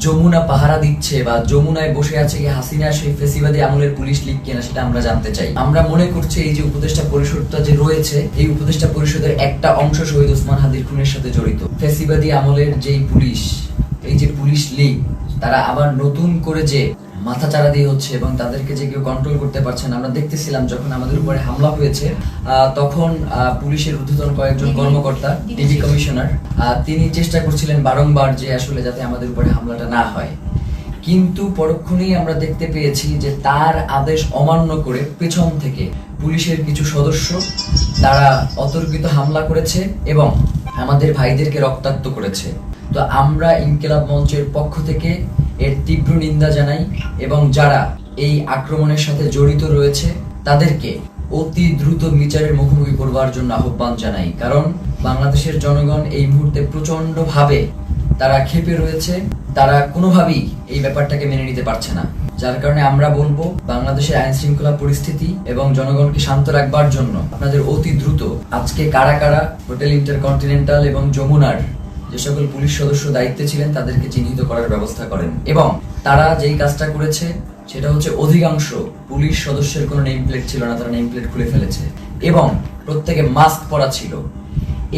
যমুনা পাহারা দিচ্ছে বা যমুনায় বসে আছে কি হাসিনা সেই ফেসিবাদী আমলের পুলিশ লীগ কিনা সেটা আমরা জানতে চাই। আমরা মনে করছি এই যে উপদেষ্টা পরিষদটা যে রয়েছে, এই উপদেষ্টা পরিষদের একটা অংশ শহীদ ওসমান হাদির খুনের সাথে জড়িত। ফেসিবাদী আমলের যেই পুলিশ, এই যে পুলিশ লীগ, তারা আবার নতুন করে যে মাথাচাড়া দিয়ে হচ্ছে এবং তাদেরকে যে কেউ কন্ট্রোল করতে পারছে না। আমরা দেখতেছিলাম যখন আমাদের উপরে হামলা হয়েছে তখন পুলিশের ঊর্ধ্বতন কয়েকজন কর্মকর্তা, ডিবি কমিশনার, তিনি চেষ্টা করছিলেন বারংবার যে আসলে যাতে আমাদের উপরে হামলাটা না হয়, কিন্তু পরক্ষণেই আমরা দেখতে পেয়েছি যে তার আদেশ অমান্য করে পেছন থেকে পুলিশের কিছু সদস্য তারা অতর্কিত হামলা করেছে এবং আমাদের ভাইদেরকে রক্তাক্ত করেছে। তো আমরা ইনকিলাব মঞ্চের পক্ষ থেকে এর তীব্র নিন্দা জানাই এবং যারা এই আক্রমণের সাথে জড়িত রয়েছে তাদেরকে অতি দ্রুত বিচারের মুখোমুখি করবার জন্য আহ্বান জানাই। কারণ বাংলাদেশের জনগণ এই মুহূর্তে প্রচন্ড ভাবে তারা ক্ষেপে রয়েছে, তারা কোনোভাবেই এই ব্যাপারটাকে মেনে নিতে পারছে না। যার কারণে আমরা বলবো বাংলাদেশের আইন শৃঙ্খলা পরিস্থিতি এবং জনগণকে শান্ত রাখবার জন্য আপনাদের অতি দ্রুত আজকে কারা কারা হোটেল ইন্টারকন্টিনেন্টাল এবং যমুনার যে সকল পুলিশ সদস্য দায়িত্বে ছিলেন তাদেরকে চিহ্নিত করার ব্যবস্থা করেন। এবং তারা যেই কাজটা করেছে সেটা হচ্ছে অধিকাংশ পুলিশ সদস্যের কোনো নেম প্লেট ছিল না, তারা নেম প্লেট খুলে ফেলেছে এবং প্রত্যেকে মাস্ক পরা ছিল।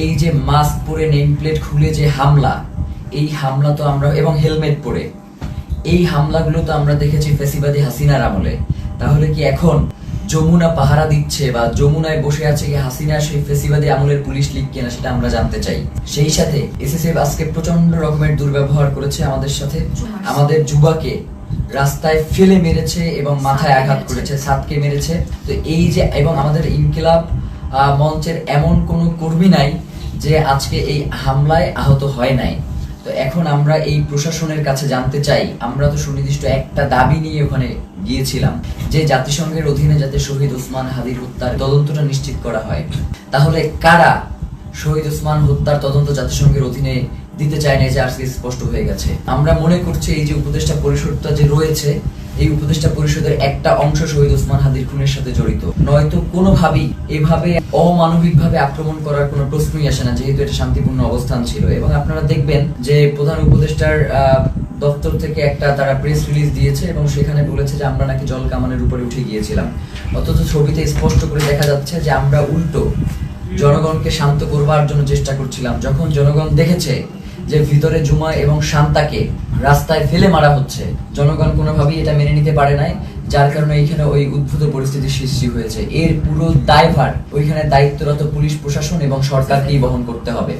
এই যে মাস্ক পরে নেম প্লেট খুলে যে হামলা, এই হামলা তো আমরা, এবং হেলমেট পরে এই হামলাগুলো তো আমরা দেখেছি ফেসিবাদী হাসিনার আমলে। তাহলে কি এখন যমুনা পাহারা দিচ্ছে বা যমুনায় বসে আছে কি হাসিনা সেই ফেসিবাদী আমলের পুলিশ লীগ কিনা সেটা আমরা জানতে চাই। সেই সাথে এসএসএফ আজকে প্রচন্ড রকমের দুর্ব্যবহার করেছে আমাদের সাথে, আমাদের যুবাকে রাস্তায় ফেলে মেরেছে এবং মাথায় আঘাত করেছে, ছাদকে মেরেছে। তো এই যে, এবং আমাদের ইনকিলাব মঞ্চের এমন কোনো কর্মী নাই যে আজকে এই হামলায় আহত হয় নাই। তো এখন আমরা এই প্রশাসনের কাছে জানতে চাই, আমরা তো সুনির্দিষ্ট একটা দাবি নিয়ে ওখানে গিয়েছিলাম যে জাতিসংঘের অধীনে যাতে শহীদ ওসমান হাদির হত্যার তদন্তটা নিশ্চিত করা হয়। তাহলে কারা শহীদ ওসমান হত্যার তদন্ত জাতিসংঘের অধীনে দিতে চায় না, যে আজকে স্পষ্ট হয়ে গেছে। আমরা মনে করছি এই যে উপদেষ্টা পরিষদটা যে রয়েছে, এই উপদেষ্টা পরিষদের একটা অংশ শহীদ ওসমান হাদির খুনের সাথে জড়িত। নয়তো কোনোভাবেই এভাবে অমানবিকভাবে আক্রমণ করার কোনো প্রশ্নই আসে না, যেহেতু এটা শান্তিপূর্ণ অবস্থান ছিল। এবং আপনারা দেখবেন যে প্রধান উপদেষ্টার দপ্তর থেকে একটা তারা প্রেস রিলিজ দিয়েছে এবং সেখানে বলেছে যে আমরা নাকি জল কামানের উপরে উঠে গিয়েছিলাম, অথচ ছবিতে স্পষ্ট করে দেখা যাচ্ছে যে আমরা উল্টো জনগণকে শান্ত করবার জন্য চেষ্টা করছিলাম। যখন জনগণ দেখেছে যে ভিতরে জুমা এবং শান্তাকে রাস্তায় ফেলে মারা হচ্ছে, জনগণ কোনোভাবেই এটা মেনে নিতে পারে নাই, যার কারণে এইখানে ওই উদ্ভূত পরিস্থিতির সৃষ্টি হয়েছে। এর পুরো দায়ভার ওইখানে দায়িত্বরত পুলিশ প্রশাসন এবং সরকারকেই বহন করতে হবে।